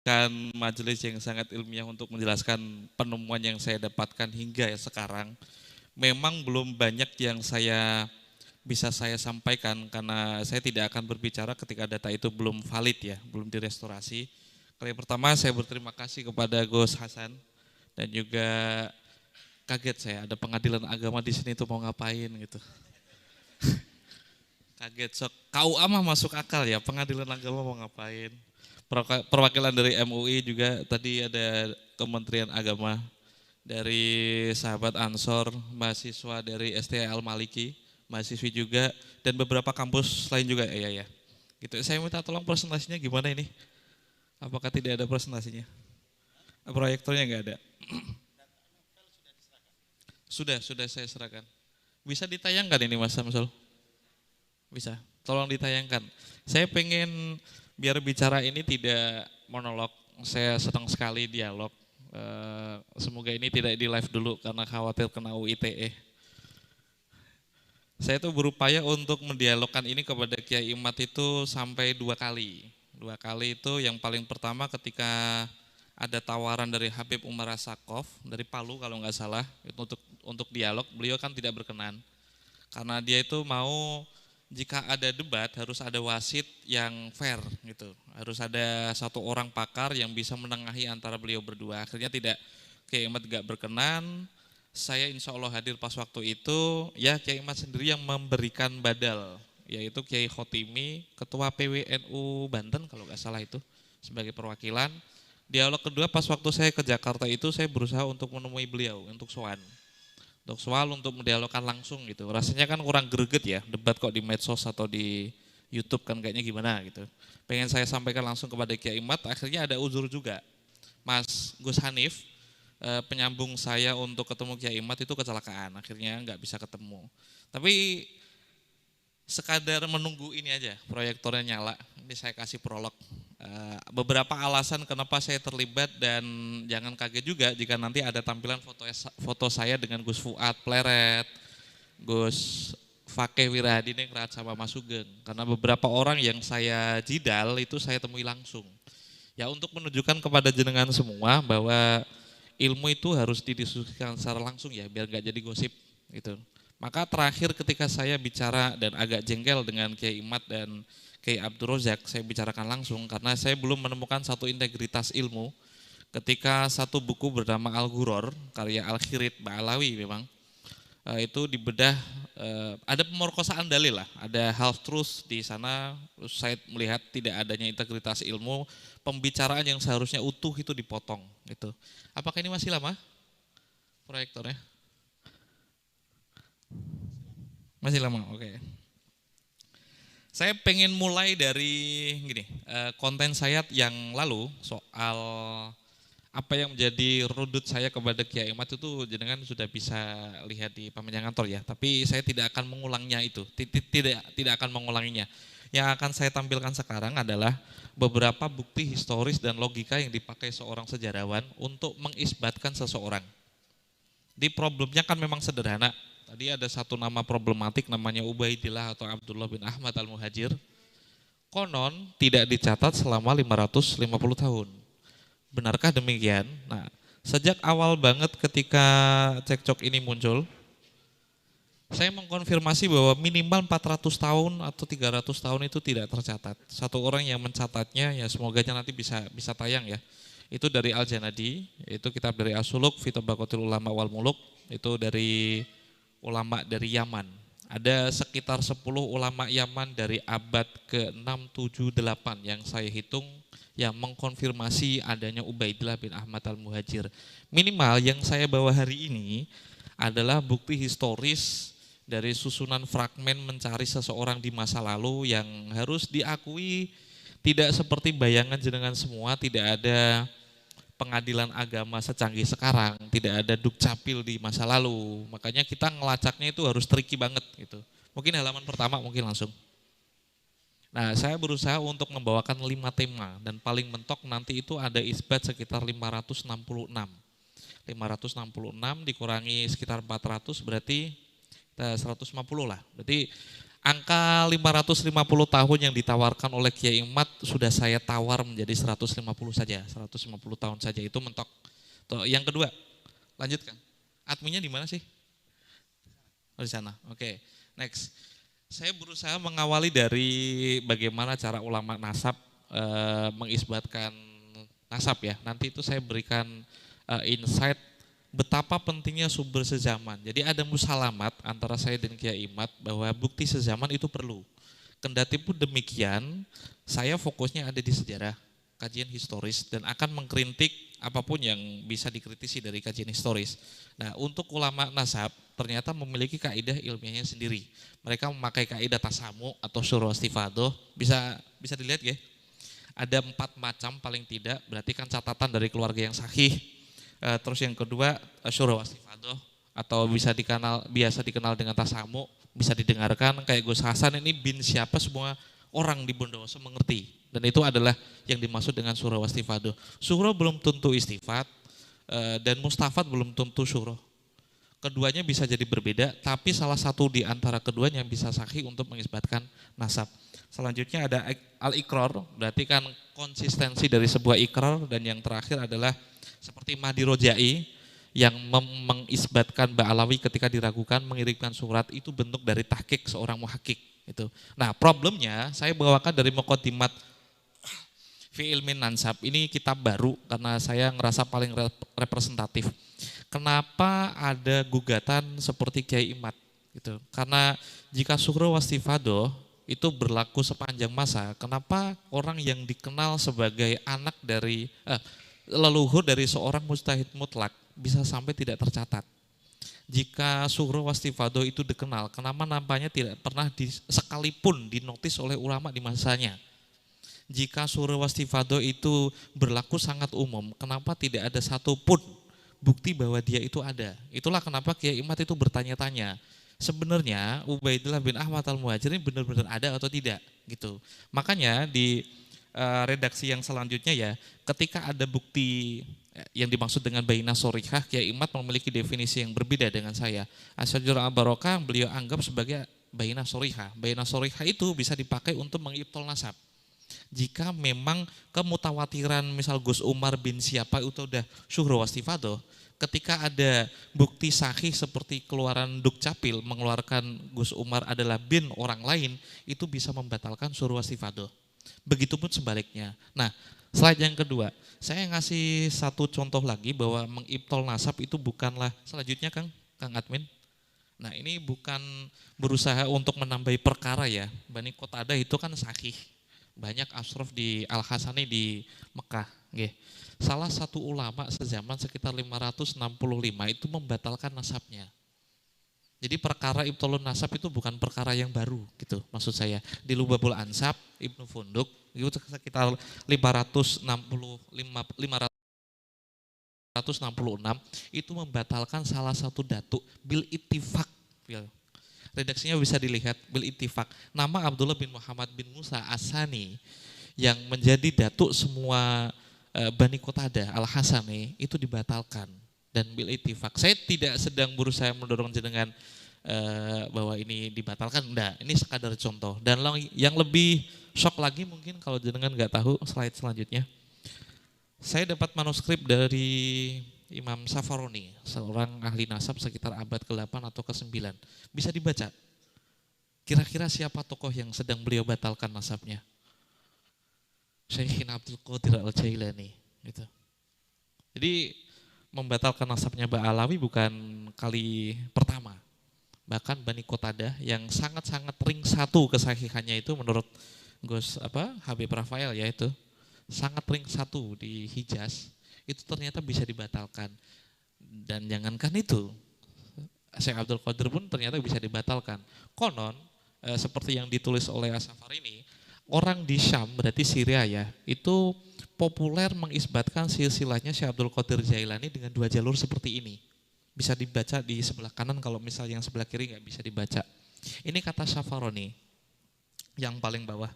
kan majelis yang sangat ilmiah untuk menjelaskan penemuan yang saya dapatkan hingga sekarang. Memang belum banyak yang bisa saya sampaikan karena saya tidak akan berbicara ketika data itu belum valid ya, belum direstorasi. Kali pertama saya berterima kasih kepada Gus Hasan dan juga kaget saya ada pengadilan agama di sini tuh mau ngapain gitu. Kaget sok KUA mah masuk akal ya, pengadilan agama mau ngapain. Perwakilan dari MUI juga tadi ada Kementerian Agama, dari sahabat Ansor, mahasiswa dari STI Al Maliki, mahasiswi juga, dan beberapa kampus lain juga ya. Gitu. Saya minta tolong presentasinya gimana ini? Apakah tidak ada presentasinya? Proyektornya nggak ada. Sudah saya serahkan. Bisa ditayangkan ini Mas Samsul? Bisa. Tolong ditayangkan. Saya pengen biar bicara ini tidak monolog. Saya senang sekali dialog. Semoga ini tidak di live dulu karena khawatir kena UITE. Saya tuh berupaya untuk mendialogkan ini kepada Kiai Imad itu sampai 2 kali. 2 kali itu yang paling pertama ketika ada tawaran dari Habib Umar Asakov dari Palu kalau nggak salah itu untuk dialog, beliau kan tidak berkenan karena dia itu mau jika ada debat harus ada wasit yang fair gitu, harus ada satu orang pakar yang bisa menengahi antara beliau berdua. Akhirnya tidak, Kiai Imad nggak berkenan. Saya insya Allah hadir pas waktu itu, ya Kiai Imad sendiri yang memberikan badal, yaitu Kiai Khotimi, Ketua PWNU Banten kalau nggak salah itu, sebagai perwakilan. Dialog kedua pas waktu saya ke Jakarta itu saya berusaha untuk menemui beliau, untuk soal untuk mendialogkan langsung gitu. Rasanya kan kurang greget ya, debat kok di medsos atau di YouTube kan kayaknya gimana gitu. Pengen saya sampaikan langsung kepada Kiai Imad, akhirnya ada uzur juga. Mas Gus Hanif, penyambung saya untuk ketemu Kiai Imad itu kecelakaan, akhirnya nggak bisa ketemu. Tapi sekadar menunggu ini aja, proyektornya nyala, ini saya kasih prolog. Beberapa alasan kenapa saya terlibat dan jangan kaget juga jika nanti ada tampilan foto saya dengan Gus Fuad Pleret, Gus Fakih Wirahadiningrat sama Mas Sugeng. Karena beberapa orang yang saya jidal itu saya temui langsung. Ya untuk menunjukkan kepada jenengan semua bahwa ilmu itu harus didiskusikan secara langsung ya biar nggak jadi gosip gitu. Maka terakhir ketika saya bicara dan agak jengkel dengan Kiai Imad dan Kiai Abdul Rozak, saya bicarakan langsung karena saya belum menemukan satu integritas ilmu ketika satu buku bernama Al-Ghuror, karya Al-Khirid Ba'alawi memang, itu dibedah, ada pemerkosaan dalil lah, ada half truth di sana. Saya melihat tidak adanya integritas ilmu, pembicaraan yang seharusnya utuh itu dipotong gitu. Apakah ini masih lama proyektornya? Masih lama, oke. Saya pengen mulai dari gini, konten saya yang lalu soal apa yang menjadi rudut saya kepada Kiai Imad itu jenengan sudah bisa lihat di pamenjang kantor ya. Tapi saya tidak akan mengulangnya itu, tidak akan mengulanginya. Yang akan saya tampilkan sekarang adalah beberapa bukti historis dan logika yang dipakai seorang sejarawan untuk mengisbatkan seseorang. Di problemnya kan memang sederhana. Tadi ada satu nama problematik namanya Ubaidillah atau Abdullah bin Ahmad al-Muhajir. Konon tidak dicatat selama 550 tahun. Benarkah demikian? Nah, sejak awal banget ketika cekcok ini muncul, saya mengkonfirmasi bahwa minimal 400 tahun atau 300 tahun itu tidak tercatat. Satu orang yang mencatatnya, ya semoga nanti bisa tayang ya. Itu dari Al-Janadi, itu kitab dari As-Suluk, fi Tabaqatil Ulama wal Muluk, itu dari ulama dari Yaman. Ada sekitar 10 ulama Yaman dari abad ke-6, 7, 8 yang saya hitung yang mengkonfirmasi adanya Ubaidillah bin Ahmad al-Muhajir. Minimal yang saya bawa hari ini adalah bukti historis dari susunan fragmen mencari seseorang di masa lalu yang harus diakui tidak seperti bayangan jenengan semua, tidak ada pengadilan agama secanggih sekarang, tidak ada dukcapil di masa lalu. Makanya kita ngelacaknya itu harus tricky banget gitu. Mungkin halaman pertama mungkin langsung. Nah, saya berusaha untuk membawakan 5 tema dan paling mentok nanti itu ada isbat sekitar 566. 566 dikurangi sekitar 400 berarti 150 lah. Berarti Angka 550 tahun yang ditawarkan oleh Kiai Imad sudah saya tawar menjadi 150 saja, 150 tahun saja itu mentok. Tuh, yang kedua, lanjutkan. Adminnya di mana sih? Oh, di sana. Oke. Next. Saya berusaha mengawali dari bagaimana cara ulama nasab mengisbatkan nasab ya. Nanti itu saya berikan insight betapa pentingnya sumber sezaman. Jadi ada musalamat antara saya dan Kiai Imad bahwa bukti sezaman itu perlu. Kendati pun demikian, saya fokusnya ada di sejarah, kajian historis dan akan mengkritik apapun yang bisa dikritisi dari kajian historis. Nah, untuk ulama nasab ternyata memiliki kaidah ilmiahnya sendiri. Mereka memakai kaidah tasamu atau syuruh istifadoh, bisa dilihat ya. Ada 4 macam paling tidak, berarti kan catatan dari keluarga yang sahih. Terus yang kedua syuruh istifadoh atau biasa dikenal dengan tasamu, bisa didengarkan kayak Gus Hasan ini bin siapa semua orang di Bondowoso mengerti. Dan itu adalah yang dimaksud dengan surah wastifadoh. Surah belum tentu istifat dan mustafat belum tentu surah. Keduanya bisa jadi berbeda, tapi salah satu di antara keduanya bisa sahih untuk mengisbatkan nasab. Selanjutnya ada al-iqrar, berarti kan konsistensi dari sebuah ikrar, dan yang terakhir adalah seperti Mahdi Rojai yang mengisbatkan Ba'alawi ketika diragukan mengirimkan surat, itu bentuk dari tahqiq seorang muhakkik itu. Nah, problemnya saya bawakan dari Muqaddimat fi ilmin nansab. Ini kitab baru karena saya ngerasa paling representatif. Kenapa ada gugatan seperti Kiai Imad gitu? Karena jika syuhro wastifadoh itu berlaku sepanjang masa, kenapa orang yang dikenal sebagai anak dari leluhur dari seorang mujtahid mutlak bisa sampai tidak tercatat? Jika syuhro wastifadoh itu dikenal, kenapa nampaknya tidak pernah sekalipun dinotis oleh ulama di masanya? Jika syuhro wastifadoh itu berlaku sangat umum, kenapa tidak ada satupun bukti bahwa dia itu ada? Itulah kenapa Kiai Imad itu bertanya-tanya, sebenarnya Ubaidillah bin Ahmad al-Muhajir ini benar-benar ada atau tidak gitu. Makanya di redaksi yang selanjutnya ya, ketika ada bukti yang dimaksud dengan bainah sorihah, Kiai Imad memiliki definisi yang berbeda dengan saya. Asyajur al-Barokah beliau anggap sebagai bainah sorihah. Bainah sorihah itu bisa dipakai untuk mengibtol nasab. Jika memang kemutawatiran misal Gus Umar bin siapa itu udah syuhro wastifadoh, ketika ada bukti sahih seperti keluaran Dukcapil mengeluarkan Gus Umar adalah bin orang lain, itu bisa membatalkan syuhro wastifadoh. Begitupun sebaliknya. Nah, slide yang kedua, saya ngasih satu contoh lagi bahwa mengibtol nasab itu bukanlah, selanjutnya Kang Admin. Nah, ini bukan berusaha untuk menambahi perkara ya. Bani Qatadah itu kan sahih. Banyak asrof di Al-Hasani di Mekah. Salah satu ulama sezaman sekitar 565 itu membatalkan nasabnya. Jadi perkara ibtolun nasab itu bukan perkara yang baru gitu maksud saya. Di Lubabul Ansab, Ibnu Funduk itu sekitar 566 itu membatalkan salah satu datuk bil ittifaq. Redaksinya bisa dilihat bil ittifaq. Nama Abdullah bin Muhammad bin Musa As-Sani yang menjadi datuk semua Bani Qatadah Al-Hasani itu dibatalkan dan bil ittifaq. Saya tidak sedang berusaha mendorong jenengan bahwa ini dibatalkan, enggak. Ini sekadar contoh. Dan yang lebih shock lagi mungkin kalau jenengan nggak tahu, slide selanjutnya. Saya dapat manuskrip dari Imam Safaroni, seorang ahli nasab sekitar abad ke-8 atau ke-9. Bisa dibaca. Kira-kira siapa tokoh yang sedang beliau batalkan nasabnya? Syekhin Abdul Qadir Al-Jailani. Gitu. Jadi membatalkan nasabnya Ba'alawi bukan kali pertama. Bahkan Bani Qatadah yang sangat-sangat ring satu kesahihannya itu menurut Habib Rafael ya itu. Sangat ring satu di Hijaz. Itu ternyata bisa dibatalkan. Dan jangankan itu, Syekh Abdul Qadir pun ternyata bisa dibatalkan. Konon, seperti yang ditulis oleh As-Safar ini, orang di Syam, berarti Syria ya, itu populer mengisbatkan silsilahnya Syekh Abdul Qadir Jailani dengan 2 jalur seperti ini. Bisa dibaca di sebelah kanan, kalau misal yang sebelah kiri nggak bisa dibaca. Ini kata Safaroni, yang paling bawah.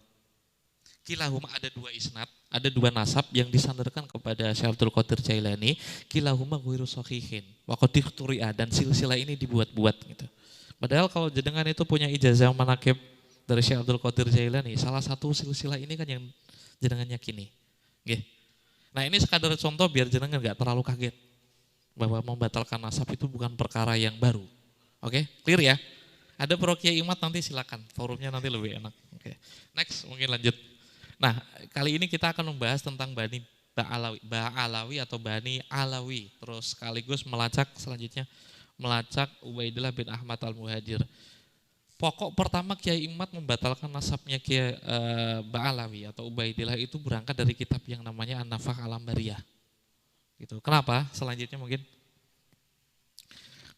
Kilahuma ada 2 isnad, ada 2 nasab yang disandarkan kepada Syekh Abdul Qadir Jailani. Kilahuma ghairu shahihin wa qad ihturi'a, dan silsilah ini dibuat-buat gitu. Padahal kalau jenengan itu punya ijazah manaqib dari Syekh Abdul Qadir Jailani. Salah satu silsilah ini kan yang jenengan yakini. Nggih. Nah ini sekadar contoh biar jenengan nggak terlalu kaget bahwa membatalkan nasab itu bukan perkara yang baru. Oke, clear ya? Ada pro Kiai Imat nanti silakan, forumnya nanti lebih enak. Oke, next mungkin lanjut. Nah kali ini kita akan membahas tentang Ba'alawi atau Bani Alawi. Terus sekaligus melacak selanjutnya, melacak Ubaidillah bin Ahmad al-Muhajir. Pokok pertama Kiai Imat membatalkan nasabnya Kiai Ba'alawi atau Ubaidillah itu berangkat dari kitab yang namanya An-Nafah al-Ambariyah. Gitu. Kenapa? Selanjutnya mungkin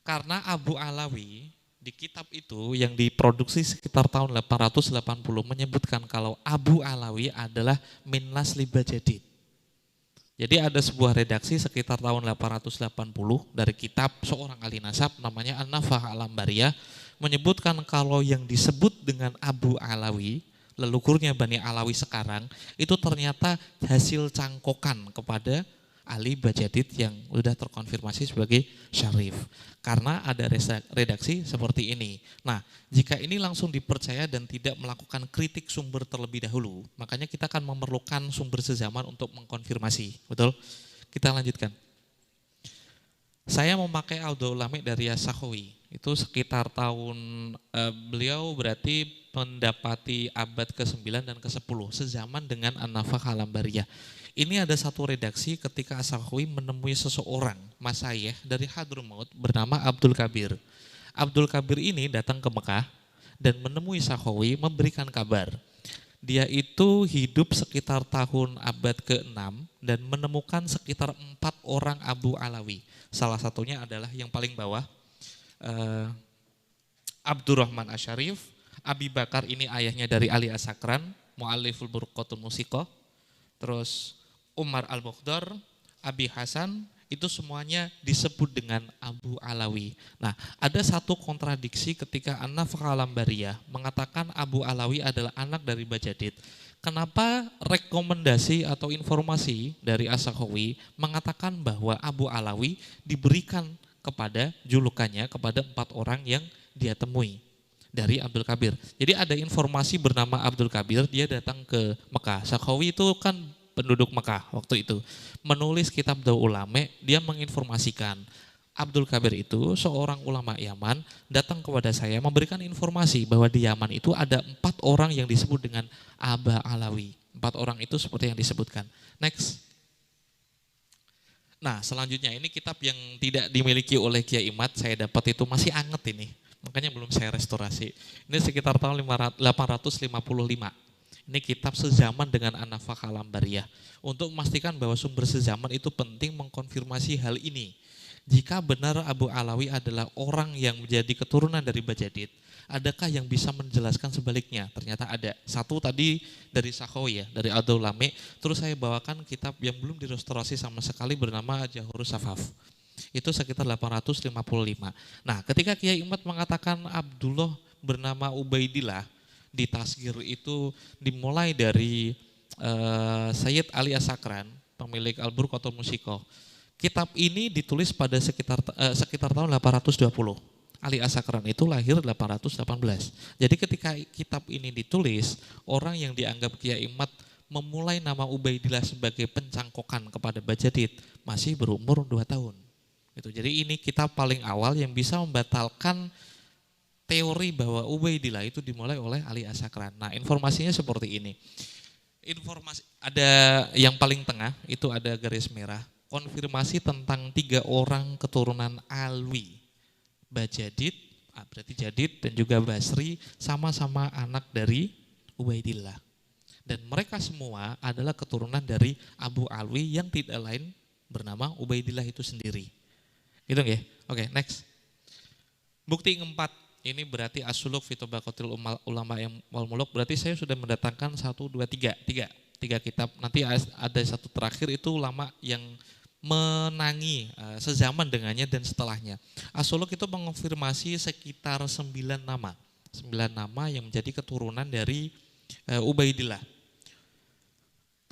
karena Abu Alawi di kitab itu yang diproduksi sekitar tahun 880 menyebutkan kalau Abu Alawi adalah min nasli Bajadid. Jadi ada sebuah redaksi sekitar tahun 880 dari kitab seorang ahli nasab namanya An-Nafah al-Ambariyah menyebutkan kalau yang disebut dengan Abu Alawi, leluhurnya Bani Alawi sekarang, itu ternyata hasil cangkokan kepada ahli Bajadid yang sudah terkonfirmasi sebagai syarif. Karena ada redaksi seperti ini. Nah, jika ini langsung dipercaya dan tidak melakukan kritik sumber terlebih dahulu, makanya kita akan memerlukan sumber sezaman untuk mengkonfirmasi. Betul? Kita lanjutkan. Saya memakai audio ulami dari As-Sakhawi. Itu sekitar tahun beliau berarti mendapati abad ke-9 dan ke-10 sezaman dengan An-Nafah al-Ambariyah. Ini ada satu redaksi ketika As-Sakhawi menemui seseorang masyayikh dari Hadramaut bernama Abdul Kabir. Abdul Kabir ini datang ke Mekah dan menemui Sakhawi memberikan kabar. Dia itu hidup sekitar tahun abad ke-6 dan menemukan sekitar 4 orang Abu Alawi. Salah satunya adalah yang paling bawah, Abdurrahman Asyarif, Abi Bakar ini ayahnya dari Ali As-Sakran, Mu'alliful Burqatul Musiqah, terus Umar Al-Mukhdar, Abi Hasan, itu semuanya disebut dengan Abu Alawi. Nah, ada satu kontradiksi ketika An-Nafah al-Ambariyah mengatakan Abu Alawi adalah anak dari Bajadid. Kenapa rekomendasi atau informasi dari As-Sakhawi mengatakan bahwa Abu Alawi diberikan kepada julukannya kepada 4 orang yang dia temui dari Abdul Kabir. Jadi ada informasi bernama Abdul Kabir, dia datang ke Mekah. Sakhawi itu kan penduduk Mekah waktu itu, menulis kitab Dawu Ulame, dia menginformasikan Abdul Kabir itu seorang ulama Yaman datang kepada saya memberikan informasi bahwa di Yaman itu ada 4 orang yang disebut dengan Aba Alawi. 4 orang itu seperti yang disebutkan. Next. Nah selanjutnya ini kitab yang tidak dimiliki oleh Kiai Imat, saya dapat itu masih anget ini, makanya belum saya restorasi. Ini sekitar tahun 855. Ini kitab sezaman dengan An-Nafah al-Ambariyah. Untuk memastikan bahwa sumber sezaman itu penting mengkonfirmasi hal ini. Jika benar Abu Alawi adalah orang yang menjadi keturunan dari Bajadid, adakah yang bisa menjelaskan sebaliknya? Ternyata ada. Satu tadi dari Sakhawi ya, dari Audio Ulami. Terus saya bawakan kitab yang belum direstorasi sama sekali bernama Jahurus Safaf. Itu sekitar 855. Nah ketika Kiai Imat mengatakan Abdullah bernama Ubaidillah, di Tasgir itu dimulai dari Sayyid Ali As-Sakran, pemilik Al-Burqatul Musiqah. Kitab ini ditulis pada sekitar tahun 820. Ali As-Sakran itu lahir 818. Jadi ketika kitab ini ditulis, orang yang dianggap Kiai Imat memulai nama Ubaidillah sebagai pencangkokan kepada Bajadid masih berumur 2 tahun. Gitu. Jadi ini kitab paling awal yang bisa membatalkan teori bahwa Ubaidillah itu dimulai oleh Ali As-Sakran. Nah, informasinya seperti ini. Informasi ada yang paling tengah itu ada garis merah. Konfirmasi tentang 3 orang keturunan Alwi. Bajadid, berarti Jadid dan juga Basri sama-sama anak dari Ubaidillah. Dan mereka semua adalah keturunan dari Abu Alwi yang tidak lain bernama Ubaidillah itu sendiri. Gitu nggih? Oke, next. Bukti yang keempat. Ini berarti asuluk fitobaqatil ulama yang wal muluk, berarti saya sudah mendatangkan 1, 2, 3 kitab. Nanti ada satu terakhir itu ulama yang menangi sezaman dengannya dan setelahnya. Asuluk itu mengonfirmasi sekitar 9 nama. 9 nama yang menjadi keturunan dari Ubaidillah.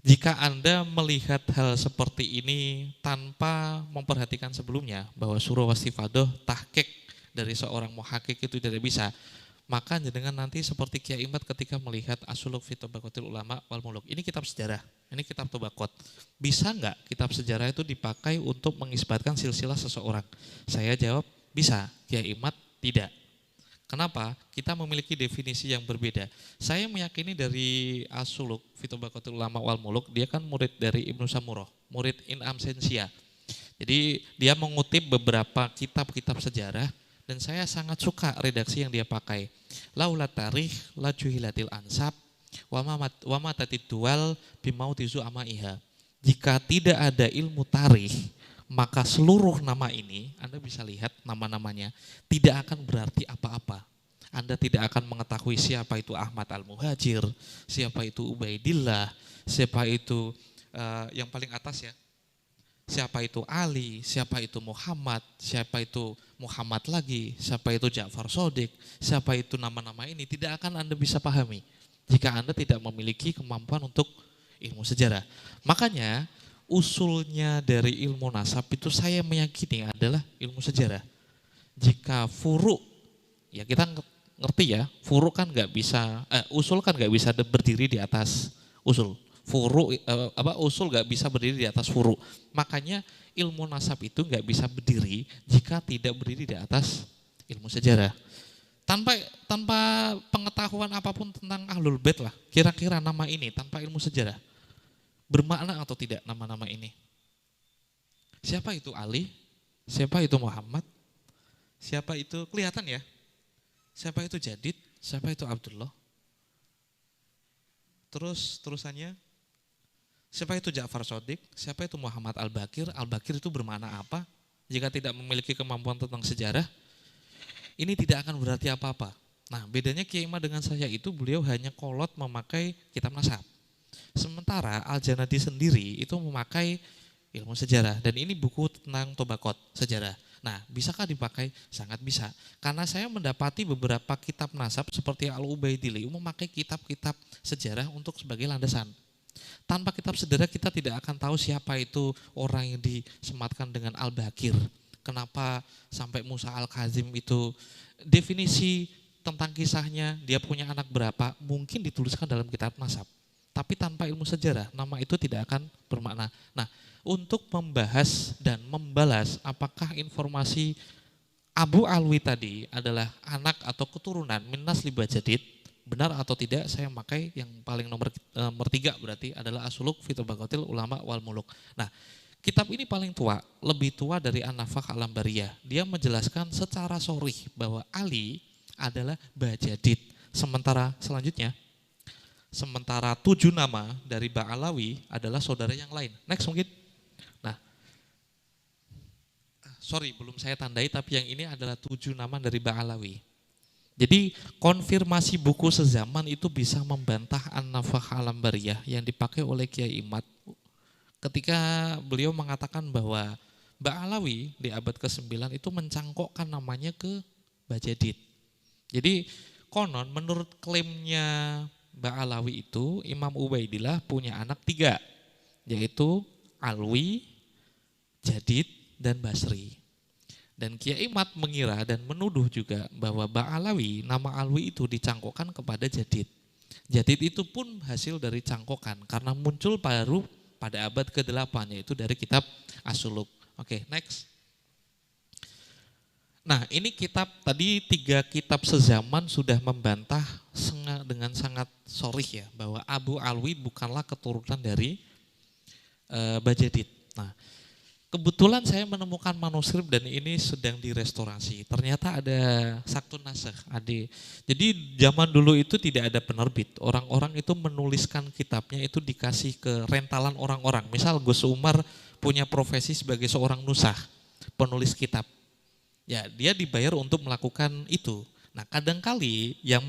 Jika Anda melihat hal seperti ini tanpa memperhatikan sebelumnya bahwa surah wastifadoh tahqiq dari seorang muhakik itu tidak bisa, Maka jenengan nanti seperti Kiai Imad ketika melihat Asuluk fi Tabaqatil Ulama wal Muluk. Ini kitab sejarah, ini kitab Tobakot. Bisa nggak kitab sejarah itu dipakai untuk mengisbatkan silsilah seseorang? Saya jawab, bisa. Kiai Imad tidak. Kenapa? Kita memiliki definisi yang berbeda. Saya meyakini dari Asuluk fi Tabaqatil Ulama wal Muluk, dia kan murid dari Ibnu Samurah, murid in absentia. Jadi dia mengutip beberapa kitab-kitab sejarah dan saya sangat suka redaksi yang dia pakai. Laula tarikh la juhilatil ansab wa ma tatiddual bimautizu amaiha. Jika tidak ada ilmu tarikh, maka seluruh nama ini, Anda bisa lihat nama-namanya, tidak akan berarti apa-apa. Anda tidak akan mengetahui siapa itu Ahmad Al-Muhajir, siapa itu Ubaidillah, siapa itu yang paling atas ya, siapa itu Ali, siapa itu Muhammad, siapa itu Muhammad lagi, siapa itu Ja'far Shadiq, siapa itu nama-nama ini tidak akan Anda bisa pahami jika Anda tidak memiliki kemampuan untuk ilmu sejarah. Makanya usulnya dari ilmu nasab itu saya meyakini adalah ilmu sejarah. Jika furu, ya kita ngerti ya, furu kan nggak bisa, usul kan nggak bisa berdiri di atas usul. Usul nggak bisa berdiri di atas furu. Makanya ilmu nasab itu nggak bisa berdiri jika tidak berdiri di atas ilmu sejarah. Tanpa pengetahuan apapun tentang Ahlul Bait lah, kira-kira nama ini tanpa ilmu sejarah bermakna atau tidak nama-nama ini? Siapa itu Ali? Siapa itu Muhammad? Siapa itu, kelihatan ya? Siapa itu Jadid? Siapa itu Abdullah? Terusannya, siapa itu Ja'far Shadiq? Siapa itu Muhammad Al-Bakir? Al-Bakir itu bermakna apa? Jika tidak memiliki kemampuan tentang sejarah, ini tidak akan berarti apa-apa. Nah, bedanya Kiai Imad dengan saya itu, beliau hanya kolot memakai kitab nasab. Sementara Al-Janadi sendiri itu memakai ilmu sejarah. Dan ini buku tentang Tobakot, sejarah. Nah, bisakah dipakai? Sangat bisa. Karena saya mendapati beberapa kitab nasab seperti Al-Ubaidili memakai kitab-kitab sejarah untuk sebagai landasan. Tanpa kitab sejarah kita tidak akan tahu siapa itu orang yang disematkan dengan Al-Bakir. Kenapa sampai Musa Al-Kazim itu, definisi tentang kisahnya, dia punya anak berapa, mungkin dituliskan dalam kitab nasab. Tapi tanpa ilmu sejarah, nama itu tidak akan bermakna. Nah, untuk membahas dan membalas apakah informasi Abu Alwi tadi adalah anak atau keturunan Minas Liba Jadid, benar atau tidak, saya pakai yang paling nomor 3 berarti adalah Asuluk fi Tabaqatil Ulama wal Muluk. Nah, kitab ini paling tua, lebih tua dari An-Nafakh Al-Ambariyah. Dia menjelaskan secara sharih bahwa Ali adalah Bajadid. Sementara 7 nama dari Ba'alawi adalah saudara yang lain. Next mungkin. Nah, belum saya tandai, tapi yang ini adalah 7 nama dari Ba'alawi. Jadi konfirmasi buku sezaman itu bisa membantah An-Nafakh Al-Ambariyah yang dipakai oleh Kiai Imad ketika beliau mengatakan bahwa Ba'alawi di abad ke-9 itu mencangkokkan namanya ke Bajadid. Jadi konon menurut klaimnya Ba'alawi itu, Imam Ubaidillah punya anak 3, yaitu Alwi, Jadid, dan Basri. Dan Kiai Imad mengira dan menuduh juga bahwa Ba'alawi, nama Alwi itu dicangkokkan kepada Jadid. Jadid itu pun hasil dari cangkokan karena muncul baru pada abad ke-8, yaitu dari kitab As-Suluk. Oke, next. Nah, ini kitab tadi 3 kitab sezaman sudah membantah dengan sangat sharih ya bahwa Abu Alwi bukanlah keturunan dari Bajadid. Nah, kebetulan saya menemukan manuskrip dan ini sedang direstorasi. Ternyata ada saktun nasakh, Jadi zaman dulu itu tidak ada penerbit. Orang-orang itu menuliskan kitabnya itu dikasih ke rentalan orang-orang. Misal Gus Umar punya profesi sebagai seorang nusakh, penulis kitab. Ya, dia dibayar untuk melakukan itu. Nah, kadangkali yang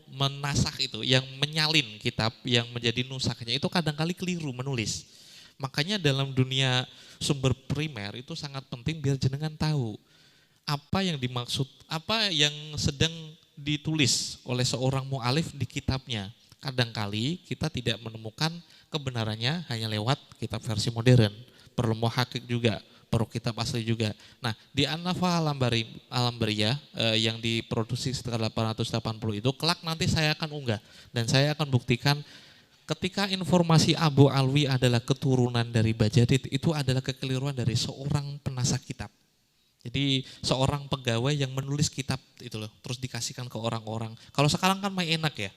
menasakh itu, yang menyalin kitab, yang menjadi nusakhnya itu kadangkali keliru menulis. Makanya dalam dunia sumber primer itu sangat penting biar jenengan tahu apa yang dimaksud, apa yang sedang ditulis oleh seorang mu'alif di kitabnya. Kadangkali kita tidak menemukan kebenarannya hanya lewat kitab versi modern. Perlu muhakik juga, cover kitab asli juga. Nah, di An-Nafa Alambariyah yang diproduksi sekitar 880 itu kelak nanti saya akan unggah dan saya akan buktikan ketika informasi Abu Alwi adalah keturunan dari Bajadid, itu adalah kekeliruan dari seorang penasak kitab. Jadi seorang pegawai yang menulis kitab itu loh, terus dikasihkan ke orang-orang. Kalau sekarang kan main enak ya,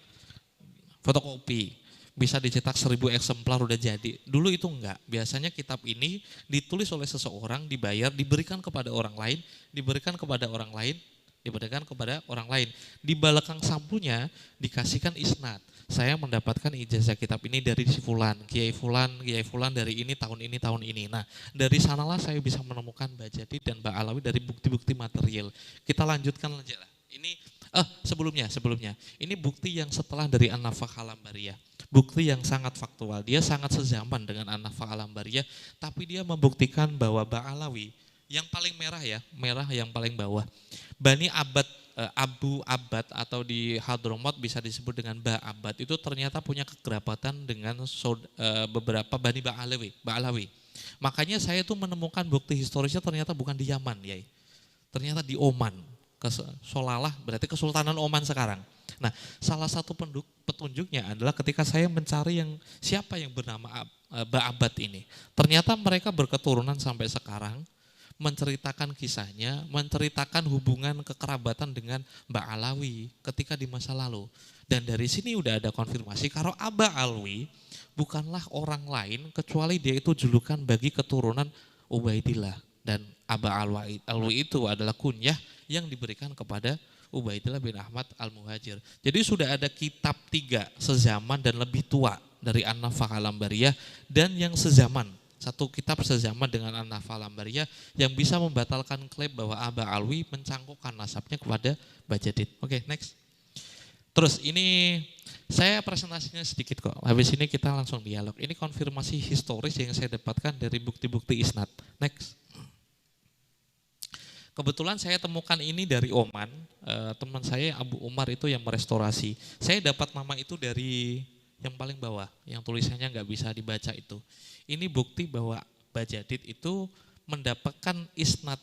fotokopi, bisa dicetak 1000 eksemplar udah jadi. Dulu itu enggak, biasanya kitab ini ditulis oleh seseorang, dibayar, diberikan kepada orang lain, diberikan kepada orang lain, diberikan kepada orang lain. Di belakang sampulnya dikasihkan isnad. Saya mendapatkan ijazah kitab ini dari si Fulan, Kiai Fulan dari ini, tahun ini. Nah, dari sanalah saya bisa menemukan Bajadid dan Mbak Alawi dari bukti-bukti material. Kita lanjutkan aja lah. Ini sebelumnya. Ini bukti yang setelah dari An-Nafakh Al-Ambariyah. Bukti yang sangat faktual. Dia sangat sezaman dengan An-Nafakh Al-Ambariyah, tapi dia membuktikan bahwa Mbak Alawi yang paling merah ya, merah yang paling bawah. Bani Abad, Abu Abad atau di Hadramut bisa disebut dengan Ba Abad, itu ternyata punya kekerabatan dengan beberapa Bani Ba'alawi. Makanya saya tuh menemukan bukti historisnya ternyata bukan di Yaman, ya. Ternyata di Oman. Solalah berarti Kesultanan Oman sekarang. Nah, salah satu petunjuknya adalah ketika saya mencari siapa yang bernama Ba'abad ini. Ternyata mereka berketurunan sampai sekarang, menceritakan kisahnya, menceritakan hubungan kekerabatan dengan Mbak Alawi ketika di masa lalu. Dan dari sini udah ada konfirmasi kalau Aba Alwi bukanlah orang lain kecuali dia itu julukan bagi keturunan Ubaidillah. Dan Aba Alwi itu adalah kunyah yang diberikan kepada Ubaidillah bin Ahmad Al-Muhajir. Jadi sudah ada kitab 3 sezaman dan lebih tua dari An-Nafakh Al-Ambariyah dan yang sezaman. Satu kitab sezaman dengan An-Nafakh Al-Ambariyah yang bisa membatalkan klaim bahwa Aba Alwi mencangkokkan nasabnya kepada Bajadid. Oke, next. Terus ini saya presentasinya sedikit kok. Habis ini kita langsung dialog. Ini konfirmasi historis yang saya dapatkan dari bukti-bukti isnad. Next. Kebetulan saya temukan ini dari Oman, teman saya Abu Umar itu yang merestorasi. Saya dapat nama itu dari yang paling bawah, yang tulisannya nggak bisa dibaca itu. Ini bukti bahwa Bajadid itu mendapatkan isnad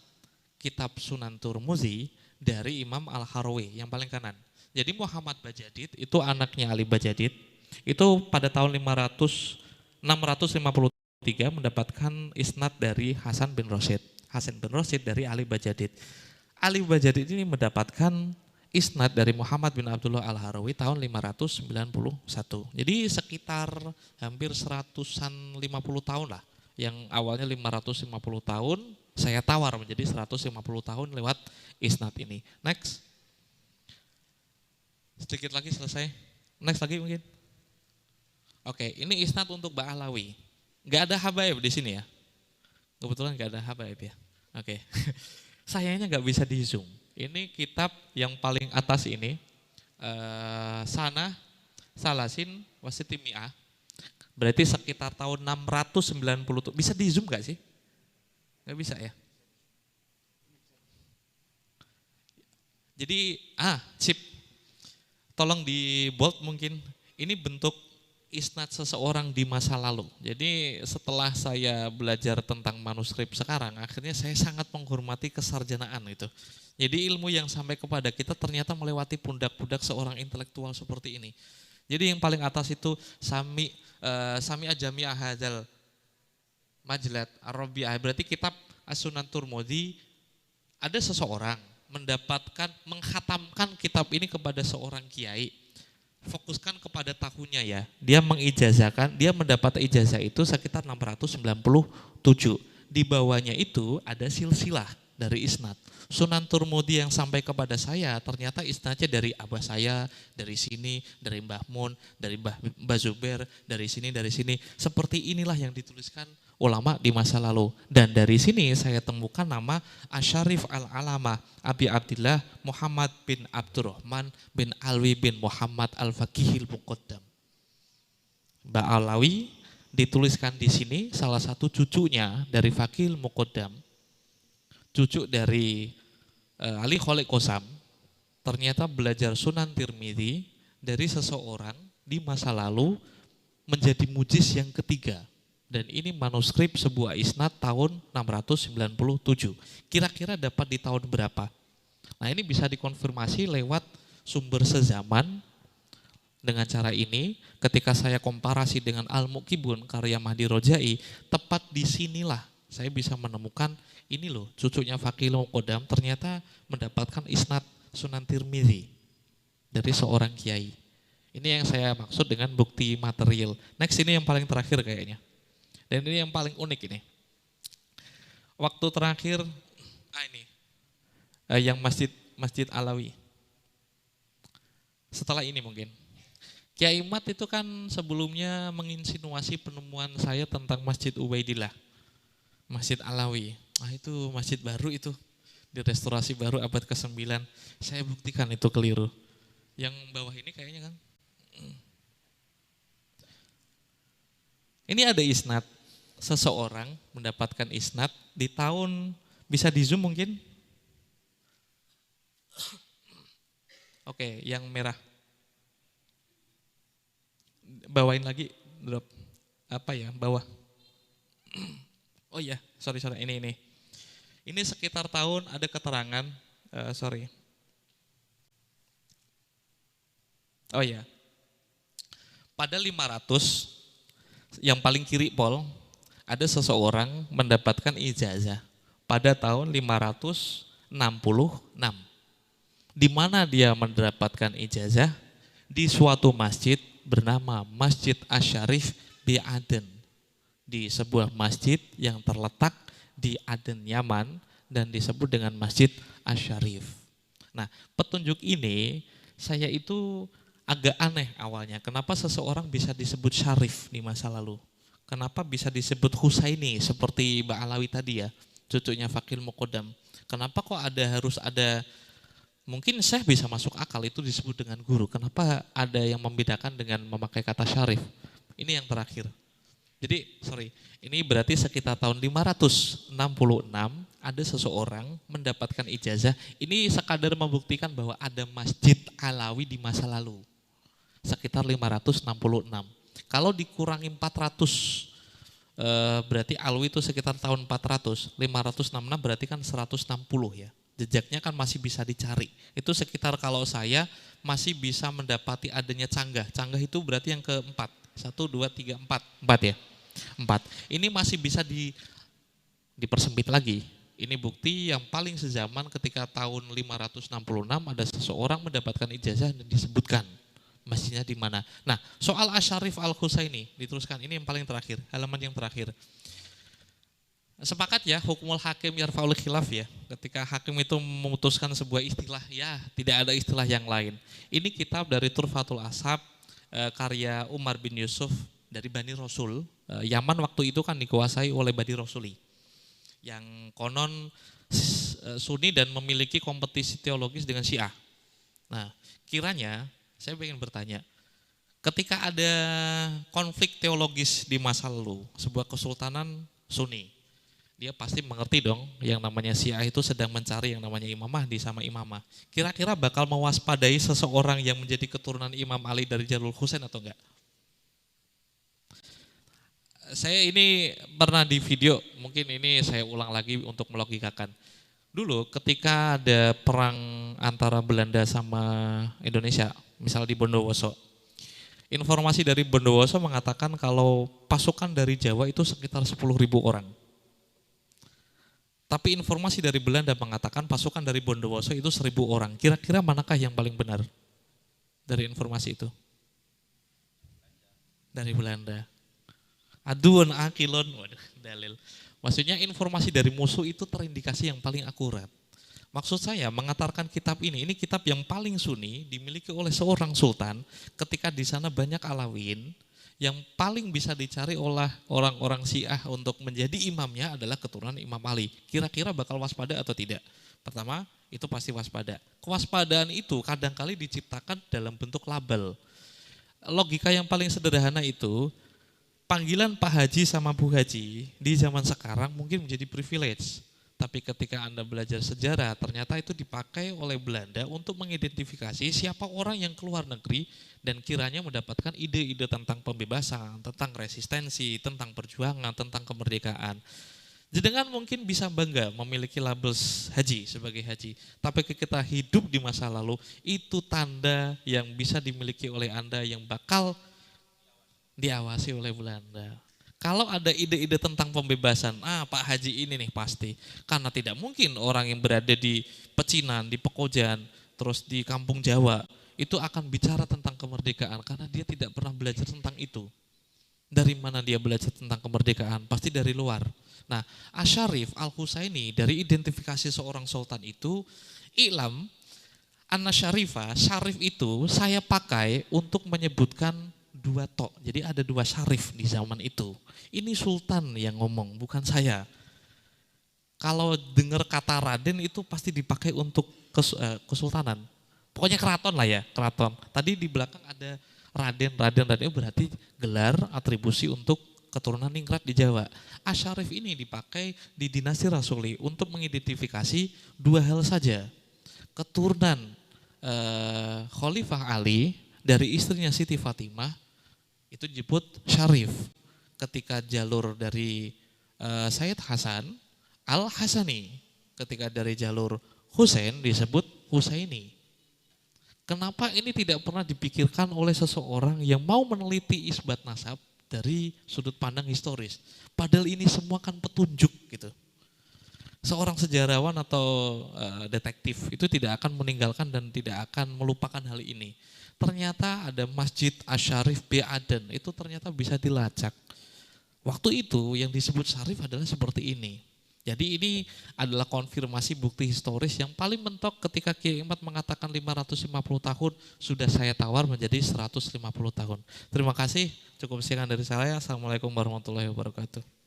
kitab Sunan Turmuzi dari Imam Al-Harawi yang paling kanan. Jadi Muhammad Bajadid itu anaknya Ali Bajadid, itu pada tahun 653 mendapatkan isnad dari Hasan bin Rasyid. Hasan bin Rasyid dari Ali Bajadid. Ali Bajadid ini mendapatkan isnad dari Muhammad bin Abdullah Al-Harawi tahun 591. Jadi sekitar hampir 150 tahun lah. Yang awalnya 550 tahun, saya tawar menjadi 150 tahun lewat isnad ini. Next. Sedikit lagi selesai. Next lagi mungkin. Oke, ini isnad untuk Mbak Alawi. Gak ada habaib di sini ya. Kebetulan gak ada habaib ya. Oke. Sayangnya gak bisa di zoom. Ini kitab yang paling atas ini. Sana, Salasin, Wasitimi'ah. Berarti sekitar tahun 690. Bisa di zoom gak sih? Gak bisa ya. Jadi, sip. Tolong di bold mungkin. Ini bentuk isnad seseorang di masa lalu. Jadi setelah saya belajar tentang manuskrip sekarang, akhirnya saya sangat menghormati kesarjanaan itu. Jadi ilmu yang sampai kepada kita ternyata melewati pundak-pundak seorang intelektual seperti ini. Jadi yang paling atas itu Sami Ajami Ahadzal Majlat Ar-Rabi'ah, berarti kitab As-Sunan Turmudi. Ada seseorang menghatamkan kitab ini kepada seorang kiai. Fokuskan kepada tahunnya ya. Dia mengijazahkan, dia mendapat ijazah itu sekitar 697. Di bawahnya itu ada silsilah dari isnad. Sunan Turmudi yang sampai kepada saya ternyata isnadnya dari abah saya, dari sini, dari Mbah Mun, dari Mbah Zubair, dari sini. Seperti inilah yang dituliskan ulama di masa lalu. Dan dari sini saya temukan nama Asyarif Al-Alama Abi Abdillah Muhammad bin Abdurrahman bin Alwi bin Muhammad Al-Faqihil Muqaddam. Mbak Alawi dituliskan di sini salah satu cucunya dari Faqihil Muqaddam, cucu dari Ali Kholek Qosam, ternyata belajar Sunan Tirmidzi dari seseorang di masa lalu menjadi mujiz yang ketiga. Dan ini manuskrip sebuah isnad tahun 697. Kira-kira dapat di tahun berapa? Nah ini bisa dikonfirmasi lewat sumber sezaman. Dengan cara ini, ketika saya komparasi dengan Al-Muqibun karya Mahdi Rojai, tepat di sinilah saya bisa menemukan ini loh, cucunya Faqih Muqaddam ternyata mendapatkan isnad Sunan Tirmidzi dari seorang kiai. Ini yang saya maksud dengan bukti material. Next, ini yang paling terakhir kayaknya. Dan ini yang paling unik ini. Waktu terakhir, ini yang Masjid Alawi. Setelah ini mungkin. Kiai Mat itu kan sebelumnya menginsinuasi penemuan saya tentang Masjid Ubaidillah, Masjid Alawi. Nah itu masjid baru itu, direstorasi baru abad ke-9. Saya buktikan itu keliru. Yang bawah ini kayaknya kan. Ini ada isnad, seseorang mendapatkan isnad di tahun, bisa di zoom mungkin? Oke, yang merah. Bawain lagi, drop. Apa ya, bawah. Oh iya, sorry, ini. Ini sekitar tahun ada keterangan, sorry. Oh iya. Pada 500, yang paling kiri Pol, ada seseorang mendapatkan ijazah pada tahun 566. Di mana dia mendapatkan ijazah? Di suatu masjid bernama Masjid Asy-Syarif di Aden. Di sebuah masjid yang terletak di Aden, Yaman, dan disebut dengan Masjid Asy-Syarif. Nah, petunjuk ini saya itu agak aneh awalnya. Kenapa seseorang bisa disebut syarif di masa lalu? Kenapa bisa disebut Husaini seperti Mbak Alawi tadi ya, cucunya Faqih Muqaddam? Kenapa kok harus ada, mungkin saya bisa masuk akal itu disebut dengan guru. Kenapa ada yang membedakan dengan memakai kata syarif? Ini yang terakhir. Jadi, ini berarti sekitar tahun 566 ada seseorang mendapatkan ijazah. Ini sekadar membuktikan bahwa ada Masjid Alawi di masa lalu. Sekitar 566. Kalau dikurangi 400, berarti Alwi itu sekitar tahun 400, 566 berarti kan 160 ya. Jejaknya kan masih bisa dicari. Itu sekitar kalau saya masih bisa mendapati adanya canggah. Canggah itu berarti yang keempat. 1, 2, 3, 4. 4 ya? 4. Ini masih bisa dipersempit lagi. Ini bukti yang paling sezaman ketika tahun 566 ada seseorang mendapatkan ijazah dan disebutkan masjidnya di mana. Nah, soal Asy-Syarif Al-Husaini diteruskan, ini yang paling terakhir, halaman yang terakhir. Sepakat ya, hukumul hakim yarfa'ul khilaf ya. Ketika hakim itu memutuskan sebuah istilah, ya tidak ada istilah yang lain. Ini kitab dari Turfatul Ashab, karya Umar bin Yusuf dari Bani Rasul. Yaman waktu itu kan dikuasai oleh Bani Rasuli, yang konon Sunni dan memiliki kompetisi teologis dengan Syiah. Nah, kiranya saya ingin bertanya, ketika ada konflik teologis di masa lalu, sebuah kesultanan Sunni, dia pasti mengerti dong yang namanya Syiah itu sedang mencari yang namanya Imam Mahdi sama Imamah. Kira-kira bakal mewaspadai seseorang yang menjadi keturunan Imam Ali dari Jalul Husain atau enggak? Saya ini pernah di video, mungkin ini saya ulang lagi untuk melogikakan. Dulu ketika ada perang antara Belanda sama Indonesia, misal di Bondowoso, informasi dari Bondowoso mengatakan kalau pasukan dari Jawa itu sekitar 10.000 orang. Tapi informasi dari Belanda mengatakan pasukan dari Bondowoso itu 1.000 orang. Kira-kira manakah yang paling benar dari informasi itu? Dari Belanda. Aduan akilon, waduh, dalil. Maksudnya informasi dari musuh itu terindikasi yang paling akurat. Maksud saya mengantarkan kitab ini kitab yang paling sunni dimiliki oleh seorang sultan ketika di sana banyak Alawin, yang paling bisa dicari oleh orang-orang Syiah untuk menjadi imamnya adalah keturunan Imam Ali. Kira-kira bakal waspada atau tidak? Pertama, itu pasti waspada. Kewaspadaan itu kadangkali diciptakan dalam bentuk label. Logika yang paling sederhana itu, panggilan Pak Haji sama Bu Haji di zaman sekarang mungkin menjadi privilege. Tapi ketika Anda belajar sejarah, ternyata itu dipakai oleh Belanda untuk mengidentifikasi siapa orang yang keluar negeri dan kiranya mendapatkan ide-ide tentang pembebasan, tentang resistensi, tentang perjuangan, tentang kemerdekaan. Jenengan mungkin bisa bangga memiliki label haji sebagai haji, tapi kita hidup di masa lalu, itu tanda yang bisa dimiliki oleh Anda yang bakal diawasi oleh Belanda. Kalau ada ide-ide tentang pembebasan, Pak Haji ini nih pasti. Karena tidak mungkin orang yang berada di pecinan, di Pekojan, terus di kampung Jawa, itu akan bicara tentang kemerdekaan karena dia tidak pernah belajar tentang itu. Dari mana dia belajar tentang kemerdekaan? Pasti dari luar. Nah, Asyarif Al-Husaini dari identifikasi seorang sultan itu, I'lam Anna Syarifah, syarif itu saya pakai untuk menyebutkan dua tok. Jadi ada dua syarif di zaman itu. Ini sultan yang ngomong, bukan saya. Kalau dengar kata Raden itu pasti dipakai untuk kesultanan. Pokoknya keraton lah ya, keraton. Tadi di belakang ada Raden itu berarti gelar atribusi untuk keturunan ningrat di Jawa. Asyarif ini dipakai di dinasti Rasuli untuk mengidentifikasi dua hal saja. Keturunan Khalifah Ali dari istrinya Siti Fatimah itu disebut syarif. Ketika jalur dari Sayyid Hasan Al-Hasani, ketika dari jalur Husain disebut Husaini. Kenapa ini tidak pernah dipikirkan oleh seseorang yang mau meneliti isbat nasab dari sudut pandang historis? Padahal ini semua kan petunjuk gitu. Seorang sejarawan atau detektif itu tidak akan meninggalkan dan tidak akan melupakan hal ini. Ternyata ada Masjid Asy-Syarif bi Aden, itu ternyata bisa dilacak. Waktu itu yang disebut syarif adalah seperti ini. Jadi ini adalah konfirmasi bukti historis yang paling mentok ketika Kiai Imad mengatakan 550 tahun, sudah saya tawar menjadi 150 tahun. Terima kasih, cukup sekian dari saya. Assalamualaikum warahmatullahi wabarakatuh.